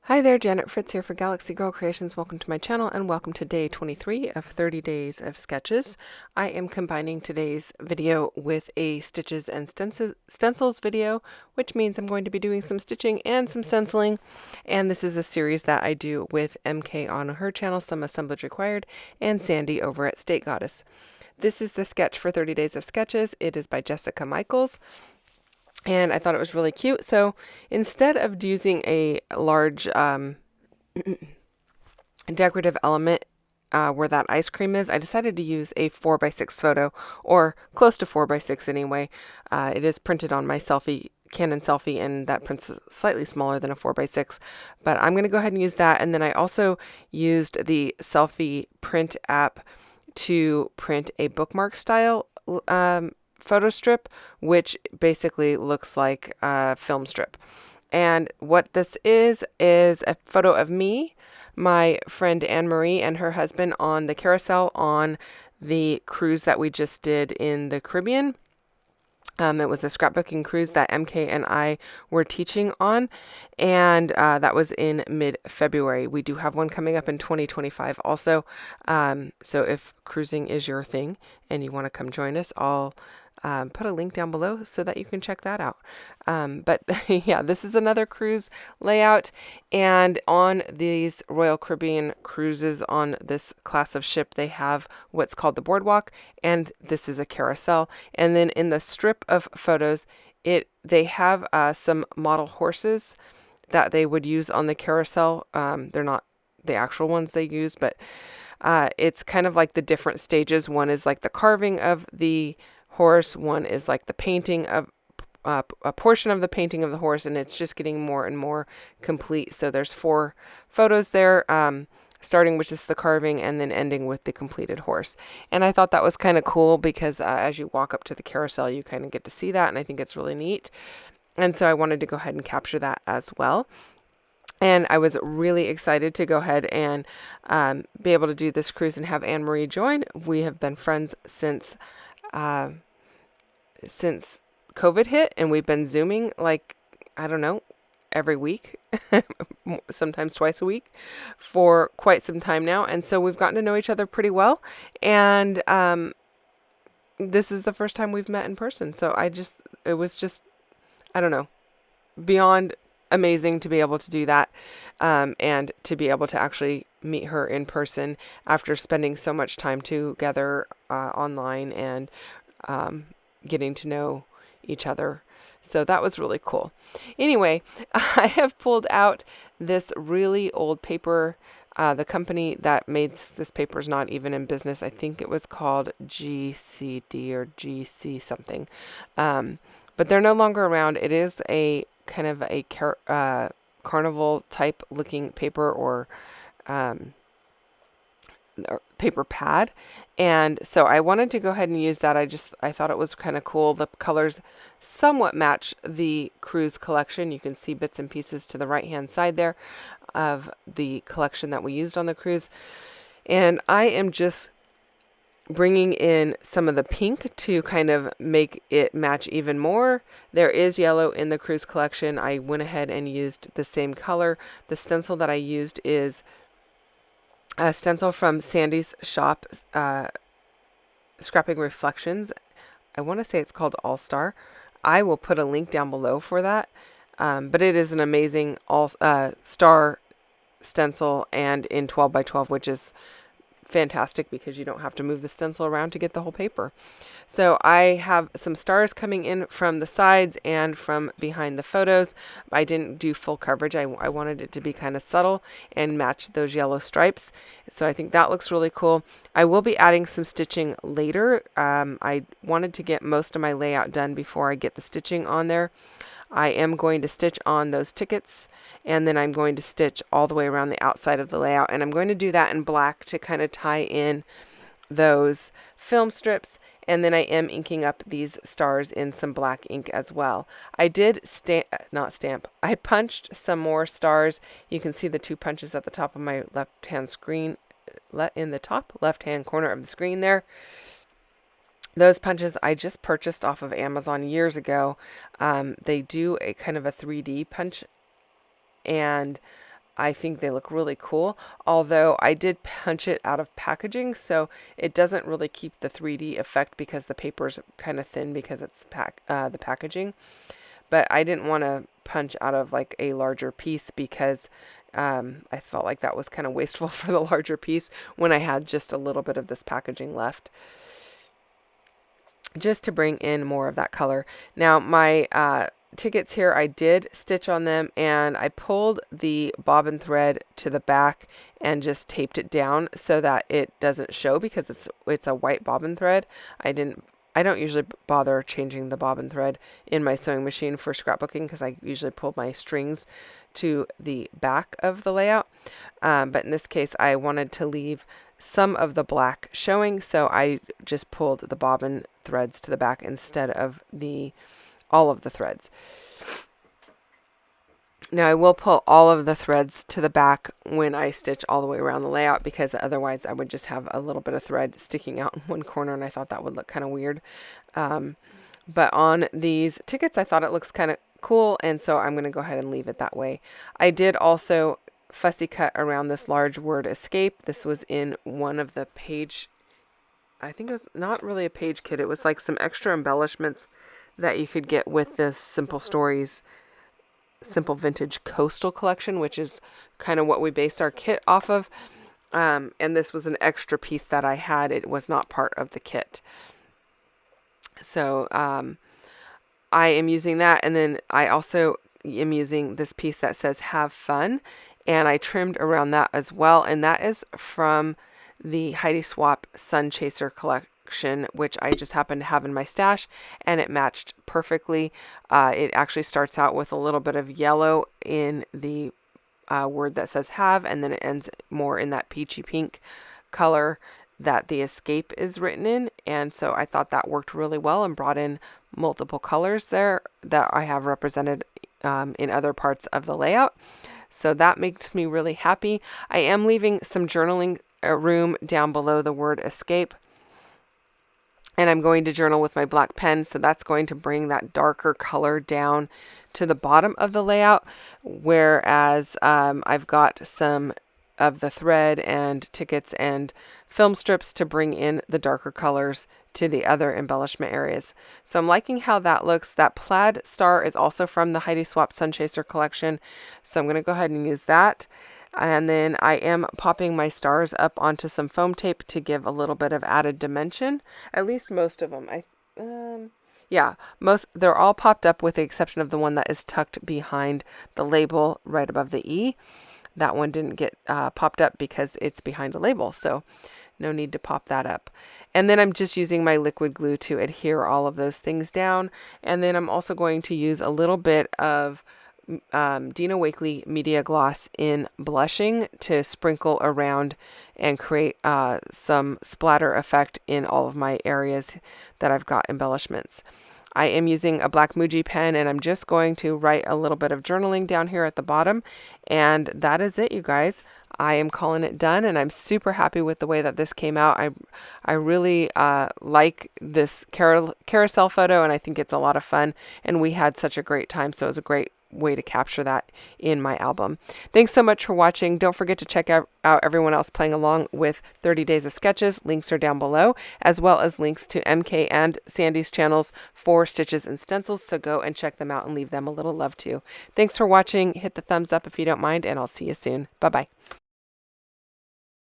Hi there, Janet Fritz here for Galaxy Girl Creations. Welcome to my channel and welcome to day 23 of 30 days of sketches. I am combining today's video with a Stitches and Stencils video, which means I'm going to be doing some stitching and some stenciling. And this is a series that I do with MK on her channel, Some Assemblage Required, and Sandy over at State Goddess. This is the sketch for 30 days of sketches. It is by Jessica Michaels. And I thought it was really cute. So instead of using a large decorative element where that ice cream is, I decided to use a 4x6 photo, or close to 4x6 anyway. It is printed on my Canon selfie, and that print's slightly smaller than a 4x6, but I'm going to go ahead and use that. And then I also used the selfie print app to print a bookmark style photo strip, which basically looks like a film strip. And what this is a photo of me, my friend Anne-Marie, and her husband on the carousel on the cruise that we just did in the Caribbean. It was a scrapbooking cruise that MK and I were teaching on, and that was in mid-February. We do have one coming up in 2025 also, so if cruising is your thing and you want to come join us, I'll put a link down below so that you can check that out. But yeah, this is another cruise layout, and on these Royal Caribbean cruises on this class of ship, they have what's called the boardwalk, and this is a carousel. And then in the strip of photos, they have some model horses that they would use on the carousel. They're not the actual ones they use, but it's kind of like the different stages. One is like the carving of the horse, one is like the painting of a portion of the painting of the horse, and it's just getting more and more complete. So there's 4 photos there, starting with just the carving and then ending with the completed horse. And I thought that was kind of cool because as you walk up to the carousel, you kind of get to see that, and I think it's really neat. And so I wanted to go ahead and capture that as well. And I was really excited to go ahead and be able to do this cruise and have Anne-Marie join. We have been friends since COVID hit, and we've been Zooming like, I don't know, every week, sometimes twice a week for quite some time now. And so we've gotten to know each other pretty well. And this is the first time we've met in person. So it was just, I don't know, beyond amazing to be able to do that, and to be able to actually meet her in person after spending so much time together online and getting to know each other. So that was really cool. Anyway, I have pulled out this really old paper. The company that made this paper is not even in business. I think it was called GCD or GC something. But they're no longer around. It is a kind of a carnival type looking paper, or paper pad. And so I wanted to go ahead and use that. I thought it was kind of cool. The colors somewhat match the cruise collection. You can see bits and pieces to the right hand side there of the collection that we used on the cruise. And I am just bringing in some of the pink to kind of make it match even more. There is yellow in the cruise collection. I went ahead and used the same color. The stencil that I used is a stencil from Sandy's shop, Scrapping Reflections. I want to say it's called All Star. I will put a link down below for that. But it is an amazing star stencil, and in 12x12, which is fantastic because you don't have to move the stencil around to get the whole paper. So I have some stars coming in from the sides and from behind the photos. I didn't do full coverage. I wanted it to be kind of subtle and match those yellow stripes. So I think that looks really cool. I will be adding some stitching later. I wanted to get most of my layout done before I get the stitching on there. I am going to stitch on those tickets, and then I'm going to stitch all the way around the outside of the layout, and I'm going to do that in black to kind of tie in those film strips. And then I am inking up these stars in some black ink as well. I did I punched some more stars. You can see the 2 punches at the top of my left hand screen, in the top left hand corner of the screen there. Those punches I just purchased off of Amazon years ago. They do a kind of a 3D punch, and I think they look really cool, although I did punch it out of packaging, so it doesn't really keep the 3D effect because the paper's kind of thin because it's the packaging. But I didn't want to punch out of like a larger piece because I felt like that was kind of wasteful for the larger piece when I had just a little bit of this packaging left, just to bring in more of that color. Now my tickets here, I did stitch on them, and I pulled the bobbin thread to the back and just taped it down so that it doesn't show because it's a white bobbin thread. I don't usually bother changing the bobbin thread in my sewing machine for scrapbooking because I usually pull my strings to the back of the layout. But in this case, I wanted to leave some of the black showing, so I just pulled the bobbin threads to the back instead of all of the threads. Now I will pull all of the threads to the back when I stitch all the way around the layout, because otherwise I would just have a little bit of thread sticking out in one corner, and I thought that would look kind of weird. But on these tickets, I thought it looks kind of cool, and so I'm going to go ahead and leave it that way. I did also fussy cut around this large word escape. This was in one of the page, I think it was not really a page kit, it was like some extra embellishments that you could get with this Simple Stories Simple Vintage Coastal collection, which is kind of what we based our kit off of. And this was an extra piece that I had. It was not part of the kit. So I am using that, and then I also am using this piece that says have fun, and I trimmed around that as well, and that is from the Heidi Swapp Sun Chaser collection, which I just happened to have in my stash, and it matched perfectly. It actually starts out with a little bit of yellow in the word that says have, and then it ends more in that peachy pink color that the escape is written in, and so I thought that worked really well and brought in multiple colors there that I have represented in other parts of the layout. So that makes me really happy. I am leaving some journaling room down below the word escape, and I'm going to journal with my black pen, so that's going to bring that darker color down to the bottom of the layout, whereas I've got some of the thread and tickets and film strips to bring in the darker colors to the other embellishment areas. So I'm liking how that looks. That plaid star is also from the Heidi Swapp Sun Chaser collection, so I'm going to go ahead and use that. And then I am popping my stars up onto some foam tape to give a little bit of added dimension. At least most of them. Yeah, they're all popped up with the exception of the one that is tucked behind the label right above the E. That one didn't get popped up because it's behind a label, so no need to pop that up. And then I'm just using my liquid glue to adhere all of those things down. And then I'm also going to use a little bit of Dina Wakley Media Gloss in blushing to sprinkle around and create some splatter effect in all of my areas that I've got embellishments. I am using a black Muji pen, and I'm just going to write a little bit of journaling down here at the bottom, and that is it, you guys. I am calling it done, and I'm super happy with the way that this came out. I really like this carousel photo, and I think it's a lot of fun, and we had such a great time, so it was a great way to capture that in my album. Thanks so much for watching. Don't forget to check out everyone else playing along with 30 Days of Sketches. Links are down below, as well as links to MK and Sandy's channels for Stitches and Stencils, so go and check them out and leave them a little love too. Thanks for watching. Hit the thumbs up if you don't mind, and I'll see you soon. Bye-bye.